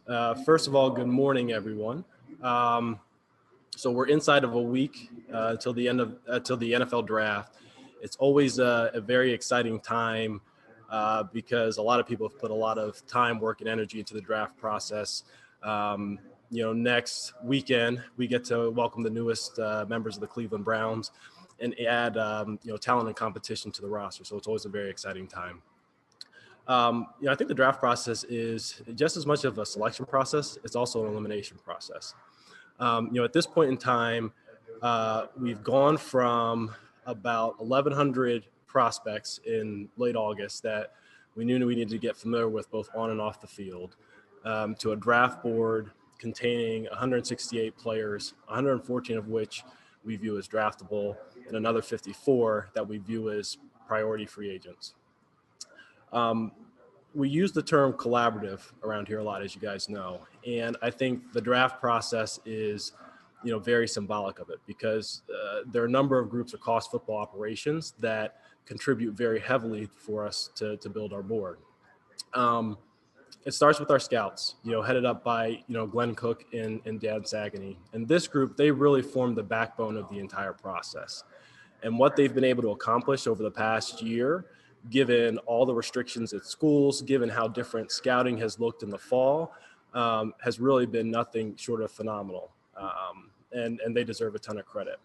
First of all, good morning, everyone. So we're inside of a week till the end of till the NFL draft. It's always a very exciting time because a lot of people have put a lot of time, work, and energy into the draft process. Next weekend we get to welcome the newest members of the Cleveland Browns and add talent and competition to the roster. So it's always a very exciting time. I think the draft process is just as much of a selection process. It's also an elimination process. At this point in time, we've gone from about 1,100 prospects in late August that we knew we needed to get familiar with both on and off the field, to a draft board containing 168 players, 114 of which we view as draftable, and another 54 that we view as priority free agents. We use the term collaborative around here a lot, as you guys know, and I think the draft process is, very symbolic of it because there are a number of groups across football operations that contribute very heavily for us to build our board. It starts with our scouts, headed up by, Glenn Cook and Dan Sagany. And this group, they really form the backbone of the entire process. And what they've been able to accomplish over the past year, given all the restrictions at schools, given how different scouting has looked in the fall, has really been nothing short of phenomenal. And they deserve a ton of credit.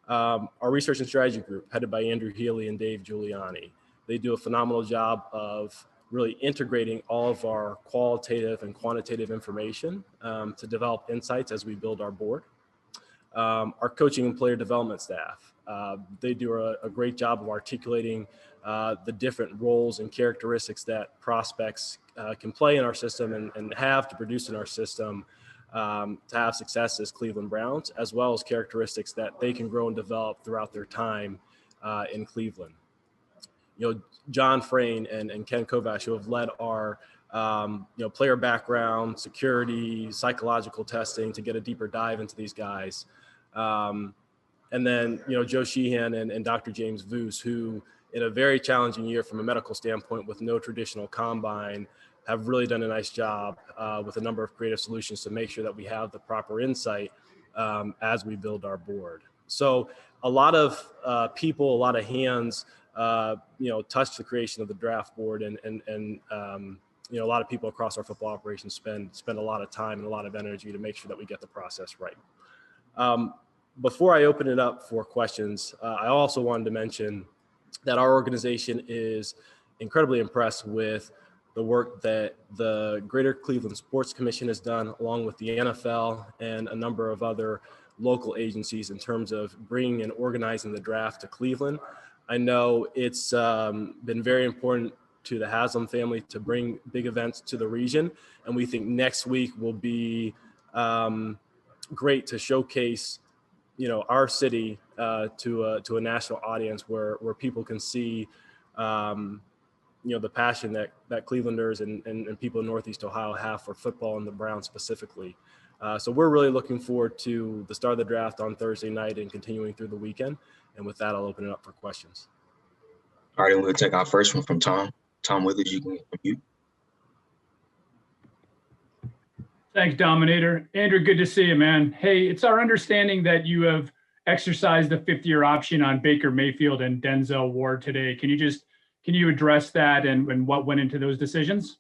Our research and strategy group, headed by Andrew Healy and Dave Giuliani, they do a phenomenal job of really integrating all of our qualitative and quantitative information to develop insights as we build our board. Our coaching and player development staff, they do a great job of articulating the different roles and characteristics that prospects can play in our system and have to produce in our system to have success as Cleveland Browns, as well as characteristics that they can grow and develop throughout their time in Cleveland. John Frayne and Ken Kovash, who have led our player background, security, psychological testing to get a deeper dive into these guys. And then, Joe Sheehan and Dr. James Voos, who in a very challenging year from a medical standpoint with no traditional combine, have really done a nice job with a number of creative solutions to make sure that we have the proper insight as we build our board. So a lot of people, a lot of hands, touch the creation of the draft board, and a lot of people across our football operations spend a lot of time and a lot of energy to make sure that we get the process right. Before I open it up for questions, I also wanted to mention that our organization is incredibly impressed with the work that the Greater Cleveland Sports Commission has done, along with the NFL and a number of other local agencies in terms of bringing and organizing the draft to Cleveland. I know it's been very important to the Haslam family to bring big events to the region, and we think next week will be great to showcase, our city to a national audience where people can see, the passion that Clevelanders and people in Northeast Ohio have for football and the Browns specifically. So we're really looking forward to the start of the draft on Thursday night and continuing through the weekend. And with that, I'll open it up for questions. All right, and we'll take our first one from Tom. Tom Withers, you can unmute. Thanks, Dominator. Andrew, good to see you, man. Hey, it's our understanding that you have exercised the fifth-year option on Baker Mayfield and Denzel Ward today. Can you address that and what went into those decisions?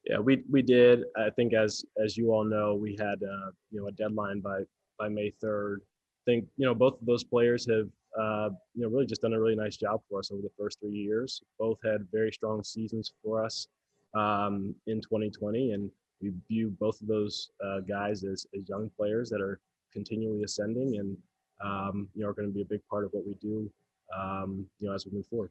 Yeah, we did. I think as you all know, we had a deadline by May 3rd. I think both of those players have really just done a really nice job for us over the first 3 years. Both had very strong seasons for us in 2020, and we view both of those guys as young players that are continually ascending and are going to be a big part of what we do as we move forward.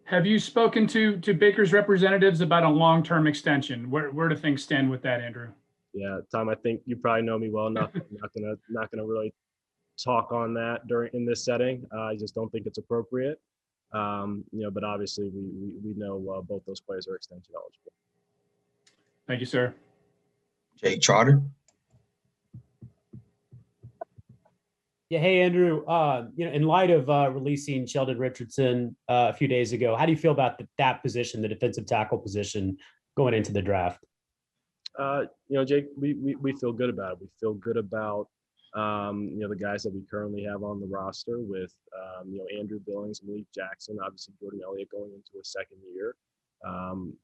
Have you spoken to Baker's representatives about a long-term extension? Where do things stand with that, Andrew? Yeah, Tom, I think you probably know me well enough. I'm not gonna really talk on that in this setting. I just don't think it's appropriate. But obviously we know both those players are extension eligible. Thank you, sir. Jake Trotter. Yeah, hey Andrew. In light of releasing Sheldon Richardson a few days ago, how do you feel about that position, the defensive tackle position, going into the draft? Jake, we feel good about it. We feel good about, the guys that we currently have on the roster with, Andrew Billings, Malik Jackson, obviously Jordan Elliott going into his second year.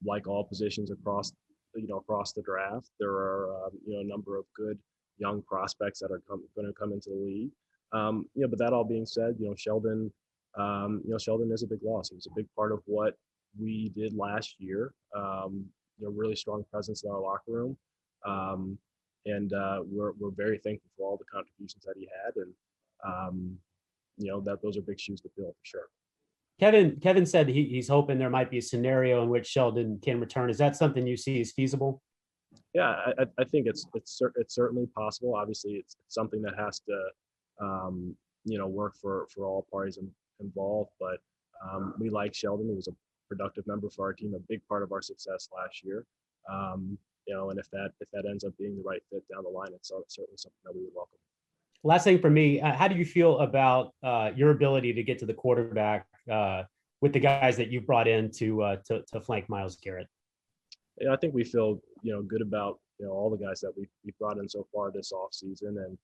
Like all positions across the draft, there are, a number of good young prospects that are going to come into the league. But that all being said, Sheldon, Sheldon is a big loss. He was a big part of what we did last year. Really strong presence in our locker room. And we're very thankful for all the contributions that he had. And, that those are big shoes to fill for sure. Kevin said he's hoping there might be a scenario in which Sheldon can return. Is that something you see as feasible? Yeah, I think it's certainly possible. Obviously, it's something that has to, work for all parties involved. But we like Sheldon. He was a productive member for our team, a big part of our success last year. And if that ends up being the right fit down the line, it's certainly something that we would welcome. Last thing for me, how do you feel about your ability to get to the quarterback with the guys that you've brought in to flank Myles Garrett? I think we feel good about all the guys that we've brought in so far this offseason, and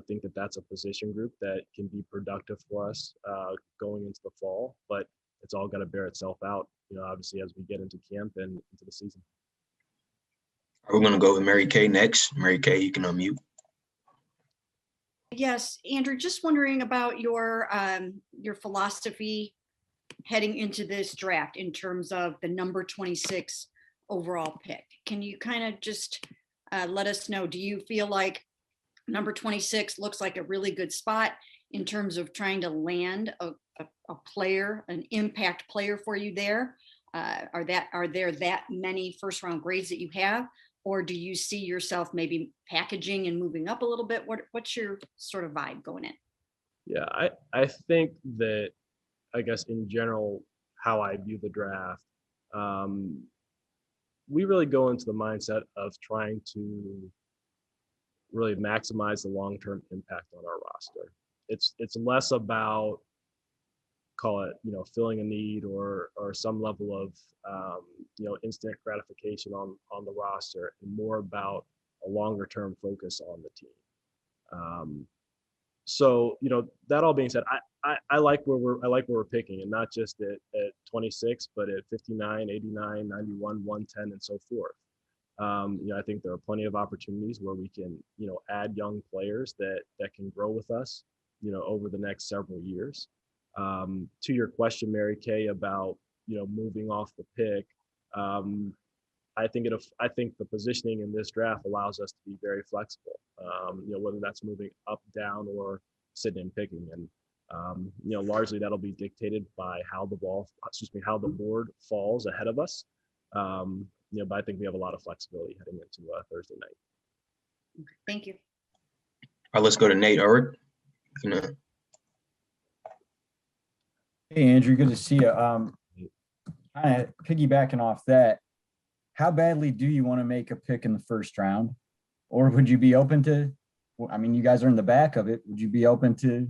think that that's a position group that can be productive for us going into the fall. But it's all got to bear itself out, obviously as we get into camp and into the season. We're going to go with Mary Kay next. Mary Kay, you can unmute. Yes, Andrew, just wondering about your philosophy heading into this draft in terms of the number 26 overall pick. Can you kind of just let us know, do you feel like number 26 looks like a really good spot in terms of trying to land a player, an impact player for you there? Are there that many first round grades that you have? Or do you see yourself maybe packaging and moving up a little bit? What's your sort of vibe going in? Yeah, I think that, I guess in general, how I view the draft, we really go into the mindset of trying to really maximize the long-term impact on our roster. It's less about, call it, filling a need or some level of, instant gratification on the roster, and more about a longer term focus on the team. So, that all being said, I like where we're picking, and not just at 26, but at 59, 89, 91, 110, and so forth. I think there are plenty of opportunities where we can, add young players that can grow with us, over the next several years. To your question, Mary Kay, about, moving off the pick, I think the positioning in this draft allows us to be very flexible, whether that's moving up, down, or sitting and picking. And, largely that'll be dictated by how the board falls ahead of us. But I think we have a lot of flexibility heading into Thursday night. Okay, thank you. All right, let's go to Nate Urd. Hey, Andrew, good to see you. Kind of piggybacking off that, how badly do you want to make a pick in the first round? Or would you be open to, you guys are in the back of it, would you be open to,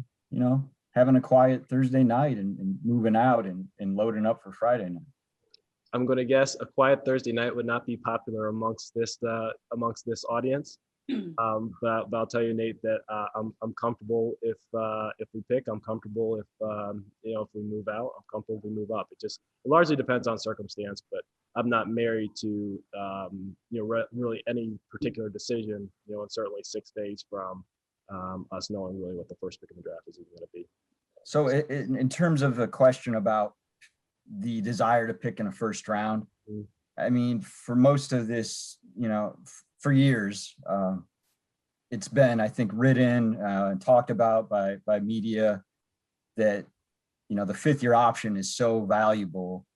having a quiet Thursday night and moving out and loading up for Friday night? I'm going to guess a quiet Thursday night would not be popular amongst this audience. But I'll tell you, Nate, that I'm comfortable if we pick. I'm comfortable if we move out. I'm comfortable if we move up. It largely depends on circumstance, but I'm not married to really any particular decision. And certainly 6 days from us knowing really what the first pick in the draft is even going to be. So in terms of a question about the desire to pick in a first round, for most of this, for years, it's been, I think, written and talked about by media that, the fifth year option is so valuable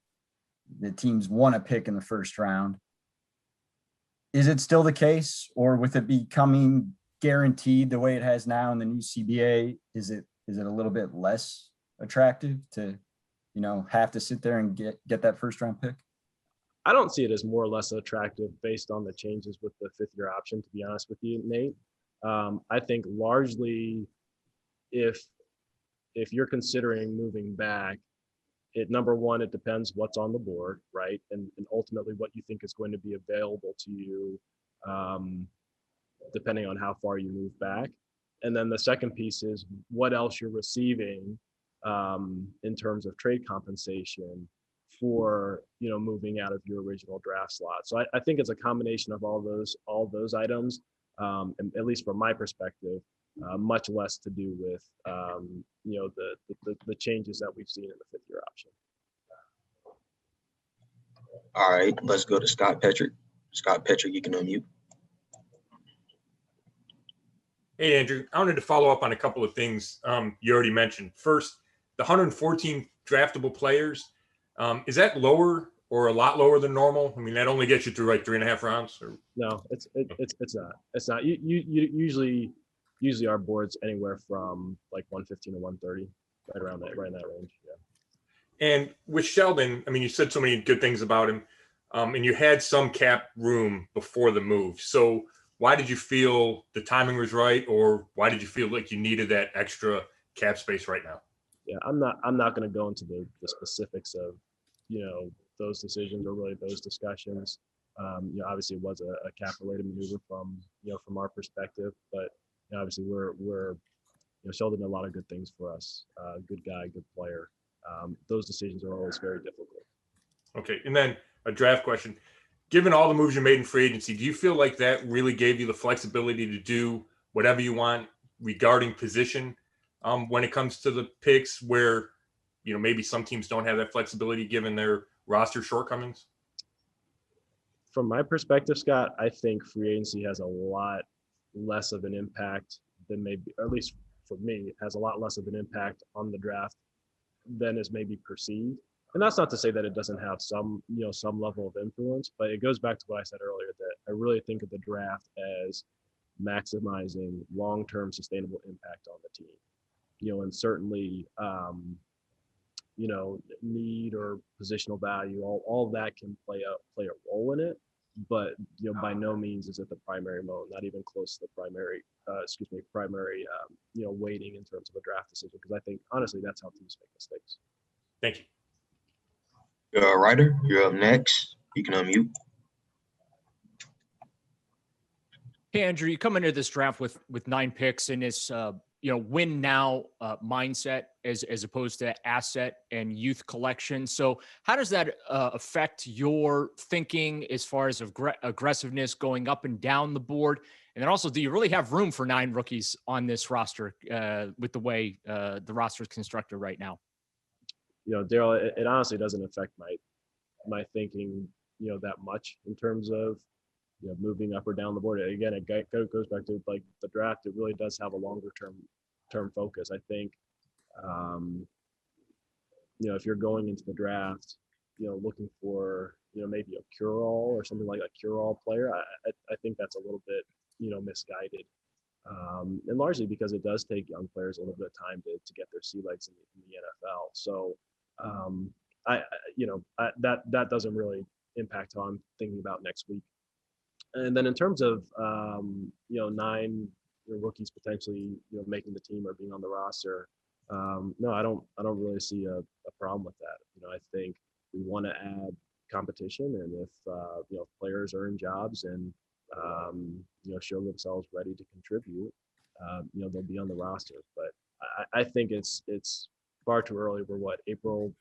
that teams want to pick in the first round. Is it still the case, or with it becoming guaranteed the way it has now in the new CBA, is it a little bit less attractive to, have to sit there and get that first round pick? I don't see it as more or less attractive based on the changes with the fifth year option, to be honest with you, Nate. I think largely if you're considering moving back, number one, it depends what's on the board, right? And ultimately what you think is going to be available to you, depending on how far you move back. And then the second piece is what else you're receiving in terms of trade compensation for, moving out of your original draft slot. So I think it's a combination of all those items, and at least from my perspective, much less to do with, the changes that we've seen in the fifth-year option. All right, let's go to Scott Petrick. Scott Petrick, you can unmute. Hey, Andrew, I wanted to follow up on a couple of things you already mentioned. First, the 114 draftable players, is that lower or a lot lower than normal? I mean, that only gets you through like 3.5 rounds. Or... No, it's not. It's not. You usually our board's anywhere from like 115 to 130, right in that range. Yeah. And with Sheldon, I mean, you said so many good things about him, and you had some cap room before the move. So why did you feel the timing was right, or why did you feel like you needed that extra cap space right now? Yeah, I'm not going to go into the specifics of, those decisions or really those discussions. Obviously it was a cap related maneuver from our perspective, but obviously we're Sheldon did a lot of good things for us. Good guy, good player. Those decisions are always very difficult. Okay, and then a draft question. Given all the moves you made in free agency, do you feel like that really gave you the flexibility to do whatever you want regarding position when it comes to the picks where, maybe some teams don't have that flexibility given their roster shortcomings? From my perspective, Scott, I think free agency has a lot less of an impact than maybe, or at least for me, it has a lot less of an impact on the draft than is maybe perceived. And that's not to say that it doesn't have some level of influence, but it goes back to what I said earlier, that I really think of the draft as maximizing long-term sustainable impact on the team. And certainly, need or positional value, all of that can play a role in it, but by no means is it the primary mode, not even close to the primary weighting in terms of a draft decision, because I think honestly that's how teams make mistakes. Thank you. Ryder, you're up next. You can unmute. Hey, Andrew, you come into this draft with 9 picks in this, win now mindset as opposed to asset and youth collection. So how does that affect your thinking as far as aggressiveness going up and down the board? And then also, do you really have room for 9 rookies on this roster with the way the roster is constructed right now? Daryl, it honestly doesn't affect my thinking, that much in terms of, moving up or down the board. Again, it goes back to like the draft. It really does have a longer term focus. I think, if you're going into the draft, looking for, maybe a cure-all or something like a cure-all player, I think that's a little bit, misguided. And largely because it does take young players a little bit of time to get their sea legs in the NFL. So, that doesn't really impact how I'm thinking about next week. And then in terms of 9 rookies potentially making the team or being on the roster, no, I don't really see a problem with that. I think we want to add competition, and if players earn jobs and show themselves ready to contribute, they'll be on the roster. But I think it's far too early. We're April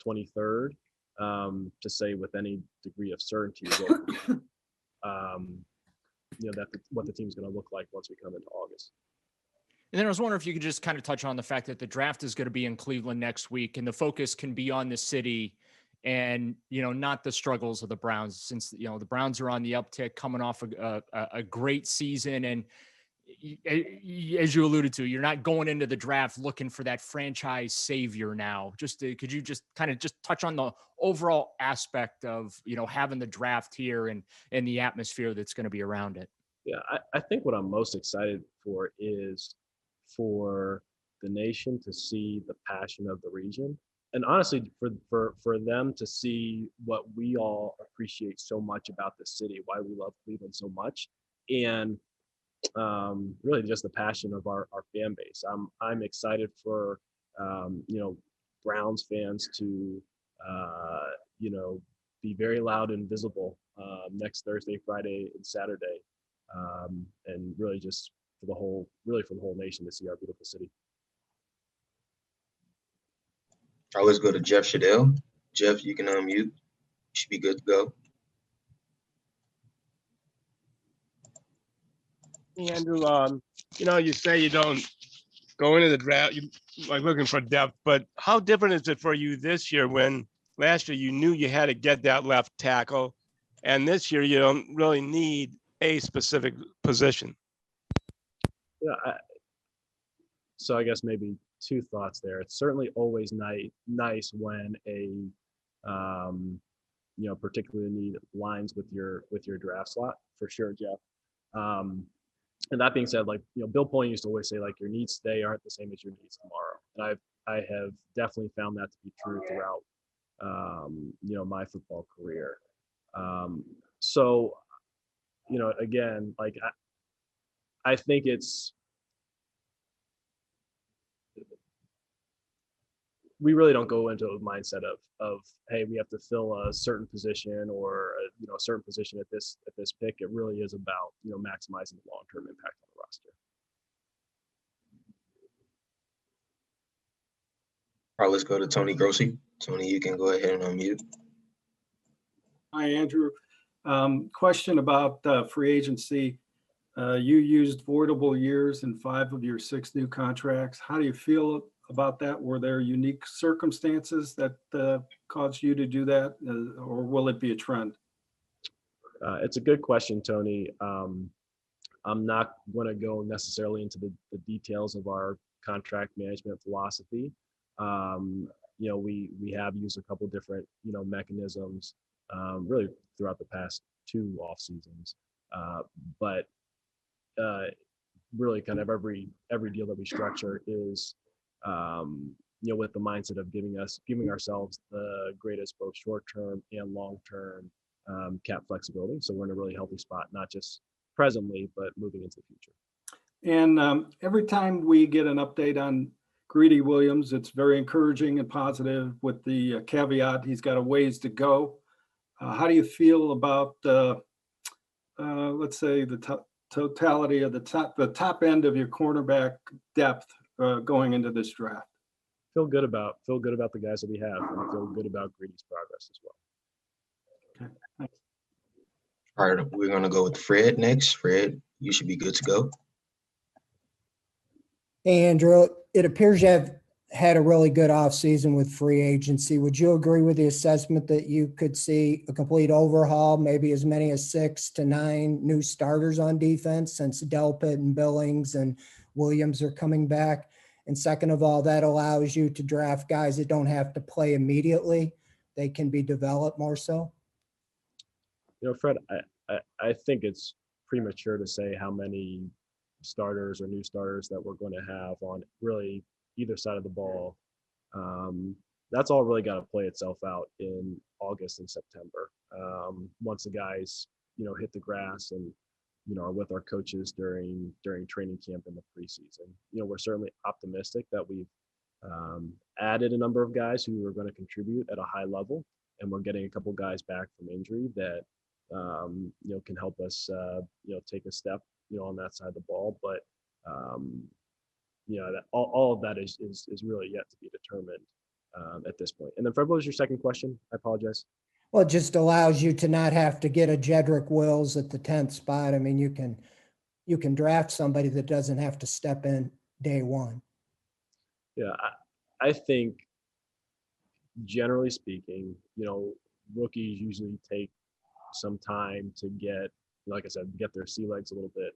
23rd to say with any degree of certainty what the team's going to look like once we come into August. And then I was wondering if you could just kind of touch on the fact that the draft is going to be in Cleveland next week, and the focus can be on the city and, not the struggles of the Browns, since, the Browns are on the uptick coming off a great season. And as you alluded to, you're not going into the draft looking for that franchise savior now. Could you just kind of touch on the overall aspect of, having the draft here and the atmosphere that's going to be around it? Yeah, I think what I'm most excited for is for the nation to see the passion of the region. And honestly, for them to see what we all appreciate so much about the city, why we love Cleveland so much, and really just the passion of our fan base. I'm excited for Browns fans to, be very loud and visible next Thursday, Friday, and Saturday, and really just for the whole nation to see our beautiful city. All right, let's go to Jeff Shadell. Jeff, you can unmute. You should be good to go. Andrew, you say you don't go into the draft, you like looking for depth, but how different is it for you this year when last year you knew you had to get that left tackle, and this year you don't really need a specific position? Yeah, so I guess maybe two thoughts there. It's certainly always nice when a particularly need lines with your draft slot, for sure, Jeff. And that being said, Bill Point used to always say, your needs today aren't the same as your needs tomorrow. And I have definitely found that to be true throughout, my football career. So, again, I think we really don't go into a mindset of hey, we have to fill a certain position or a certain position at this pick. It really is about maximizing the long-term impact on the roster. All right, let's go to Tony Grossi. Tony, you can go ahead and unmute. Hi, Andrew. Question about free agency. You used voidable years in 5 of your 6 new contracts. How do you feel about that? Were there unique circumstances that caused you to do that, or will it be a trend? It's a good question, Tony. I'm not going to go necessarily into the details of our contract management philosophy. We have used a couple different mechanisms really throughout the past 2 off seasons, but really kind of every deal that we structure is with the mindset of giving ourselves the greatest both short-term and long-term cap flexibility. So we're in a really healthy spot, not just presently, but moving into the future. And every time we get an update on Greedy Williams, it's very encouraging and positive with the caveat he's got a ways to go. How do you feel about, let's say, the totality of the top end of your cornerback depth going into this draft? Feel good about the guys that we have, and feel good about Greedy's progress as well. Okay, thanks. All right, we're going to go with Fred next. Fred, you should be good to go. Hey, Andrew, it appears you have had a really good offseason with free agency. Would you agree with the assessment that you could see a complete overhaul, maybe as many as 6 to 9 new starters on defense since Delpit and Billings and Williams are coming back? And second of all, that allows you to draft guys that don't have to play immediately. They can be developed more so. Fred, I think it's premature to say how many starters or new starters that we're going to have on really either side of the ball. That's all really got to play itself out in August and September. Once the guys, hit the grass and, are with our coaches during training camp in the preseason. We're certainly optimistic that we've added a number of guys who are going to contribute at a high level, and we're getting a couple guys back from injury that can help us take a step on that side of the ball. But that all of that is really yet to be determined at this point. And then Fred, what was your second question? I apologize. Well, it just allows you to not have to get a Jedrick Wills at the 10th spot. I mean, you can draft somebody that doesn't have to step in day one. Yeah, I think generally speaking, rookies usually take some time to get, like I said, get their sea legs a little bit.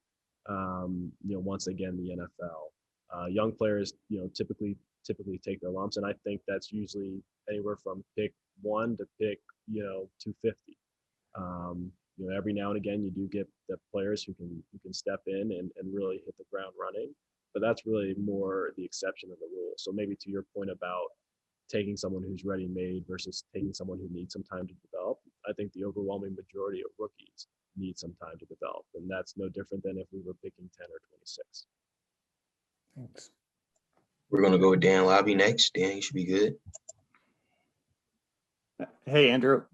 Once again, the NFL, young players, typically take their lumps, and I think that's usually anywhere from pick 1 to pick 250. Every now and again you do get the players who can step in and really hit the ground running, but that's really more the exception than the rule. So maybe to your point about taking someone who's ready-made versus taking someone who needs some time to develop, I think the overwhelming majority of rookies need some time to develop, and that's no different than if we were picking 10 or 26. Thanks. We're going to go with Dan Lobby next. Dan, you should be good. Hey, Andrew.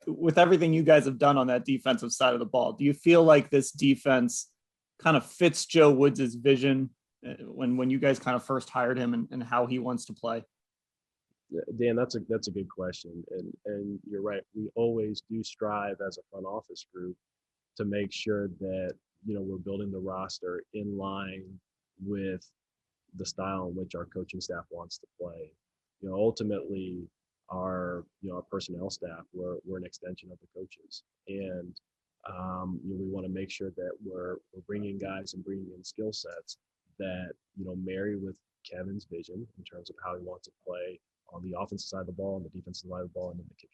With everything you guys have done on that defensive side of the ball, do you feel like this defense kind of fits Joe Woods' vision when you guys kind of first hired him and how he wants to play? Dan, that's a good question, and you're right. We always do strive as a front office group to make sure that we're building the roster in line with the style in which our coaching staff wants to play. Ultimately, our personnel staff, we're an extension of the coaches, and we want to make sure that we're bringing guys and bringing in skill sets that marry with Kevin's vision in terms of how he wants to play on the offensive side of the ball, and the defensive side of the ball, and in the kicking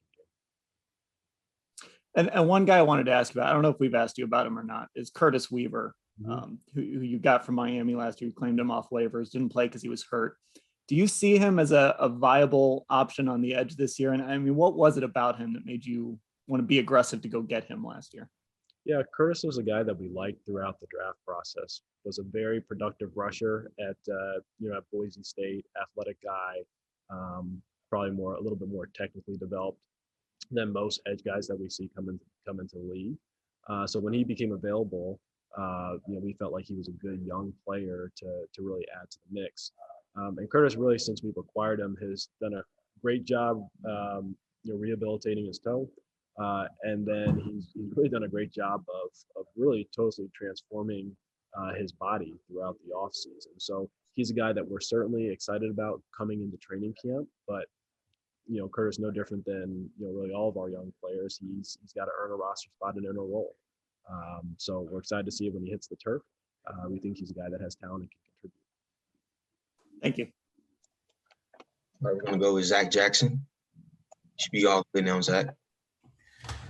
game. And one guy I wanted to ask about, I don't know if we've asked you about him or not, is Curtis Weaver, who you got from Miami last year. You claimed him off waivers, didn't play because he was hurt. Do you see him as a viable option on the edge this year? And I mean, what was it about him that made you want to be aggressive to go get him last year? Yeah, Curtis was a guy that we liked throughout the draft process. Was a very productive rusher at at Boise State, athletic guy, probably a little bit more technically developed than most edge guys that we see come into the league. So when he became available, we felt like he was a good young player to really add to the mix. And Curtis, really, since we've acquired him, has done a great job, rehabilitating his toe. And then he's really done a great job of really totally transforming his body throughout the offseason. So he's a guy that we're certainly excited about coming into training camp. But Curtis, no different than really all of our young players. He's got to earn a roster spot and earn a role. So we're excited to see it when he hits the turf. We think he's a guy that has talent and can contribute. Thank you. All right, we're going to go with Zach Jackson. Should be all good now, Zach.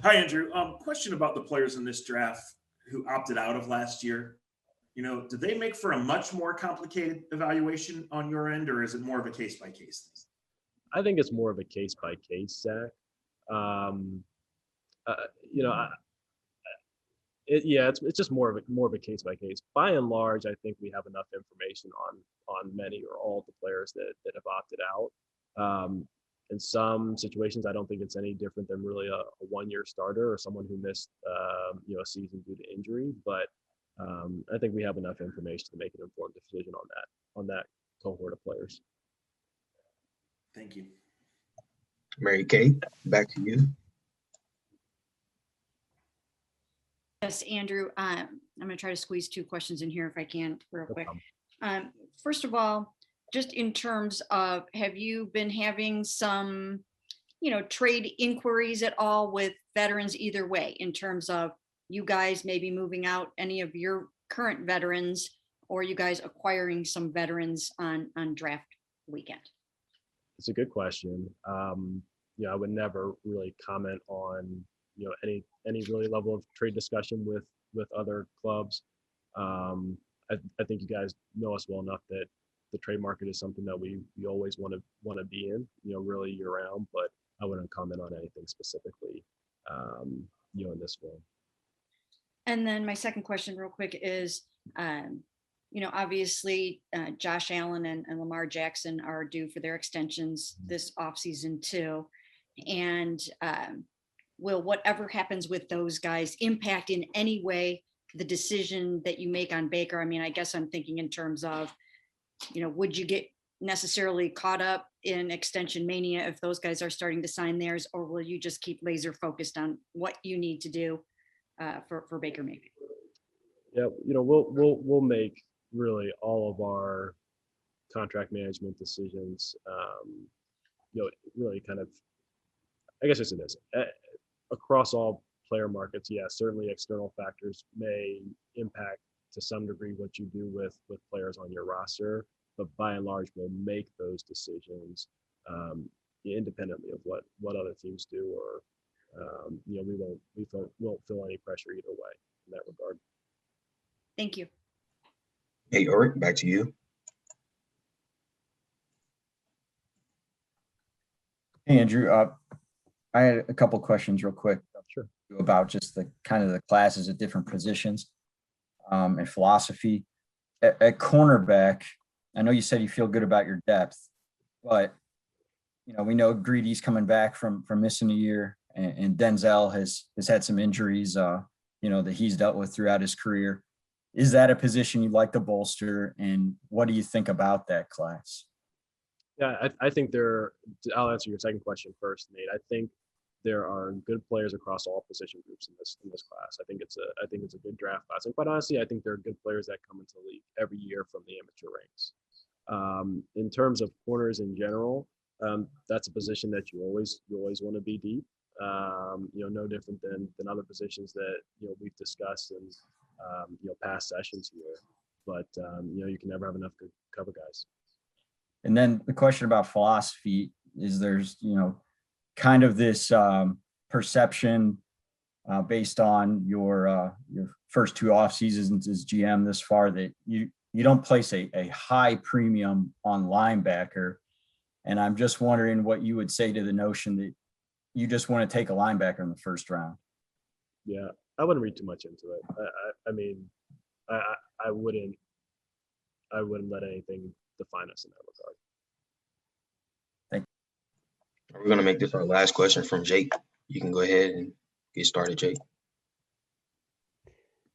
Hi, Andrew. Question about the players in this draft who opted out of last year. Did they make for a much more complicated evaluation on your end, or is it more of a case by case thing? I think it's more of a case by case, Zach. It's just more of a case by case. By and large, I think we have enough information on many or all of the players that have opted out. In some situations, I don't think it's any different than really a one-year starter or someone who missed a season due to injury. But I think we have enough information to make an informed decision on that cohort of players. Thank you. Mary Kay, back to you. Yes, Andrew, I'm going to try to squeeze two questions in here if I can real quick. First of all, just in terms of, have you been having some, trade inquiries at all with veterans either way, in terms of you guys maybe moving out any of your current veterans, or you guys acquiring some veterans on draft weekend? It's a good question. I would never really comment on any really level of trade discussion with other clubs. I think you guys know us well enough that the trade market is something that we always want to be in, really year round. But I wouldn't comment on anything specifically, in this form. And then my second question, real quick, is, obviously Josh Allen and Lamar Jackson are due for their extensions this offseason too. And will whatever happens with those guys impact in any way the decision that you make on Baker? I mean, I guess I'm thinking in terms of, would you get necessarily caught up in extension mania if those guys are starting to sign theirs, or will you just keep laser focused on what you need to do for Baker Mayfield? Yeah, we'll make really all of our contract management decisions, really kind of, I guess it's this, across all player markets. Yeah, certainly external factors may impact to some degree what you do with players on your roster, but by and large, we'll make those decisions independently of what other teams do, or we won't feel any pressure either way in that regard. Thank you. Hey, Ulrich, back to you. Hey, Andrew. I had a couple questions real quick. Sure. About just the kind of the classes at different positions and philosophy. At cornerback, I know you said you feel good about your depth, but we know Greedy's coming back from missing a year, and Denzel has had some injuries, that he's dealt with throughout his career. Is that a position you'd like to bolster, and what do you think about that class? Yeah, I think I'll answer your second question first, Nate. I think there are good players across all position groups in this class. I think it's a good draft class, and quite honestly, I think there are good players that come into the league every year from the amateur ranks. In terms of corners in general, that's a position that you always want to be deep. No different than other positions that we've discussed in past sessions here. But you can never have enough good cover guys. And then the question about philosophy is there's kind of this perception based on your first two off seasons as GM this far that you don't place a high premium on linebacker. And I'm just wondering what you would say to the notion that you just want to take a linebacker in the first round. Yeah, I wouldn't read too much into it. I wouldn't let anything define us in that regard. Thank you. We're going to make this our last question from Jake. You can go ahead and get started, Jake.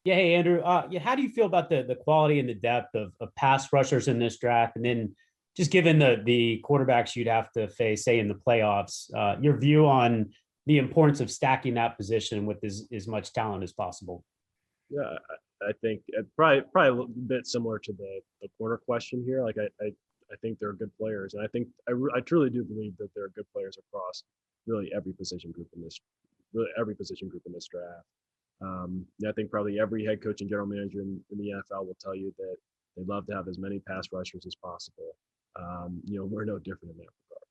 Yeah, hey, Andrew. How do you feel about the quality and the depth of pass rushers in this draft? And then just given the quarterbacks you'd have to face, say, in the playoffs, your view on the importance of stacking that position with as much talent as possible? Yeah, I think probably a little bit similar to the corner question here. Like I think they're good players, and I think I truly do believe that there are good players across really every position group in this draft. I think probably every head coach and general manager in the NFL will tell you that they love to have as many pass rushers as possible. We're no different in that regard.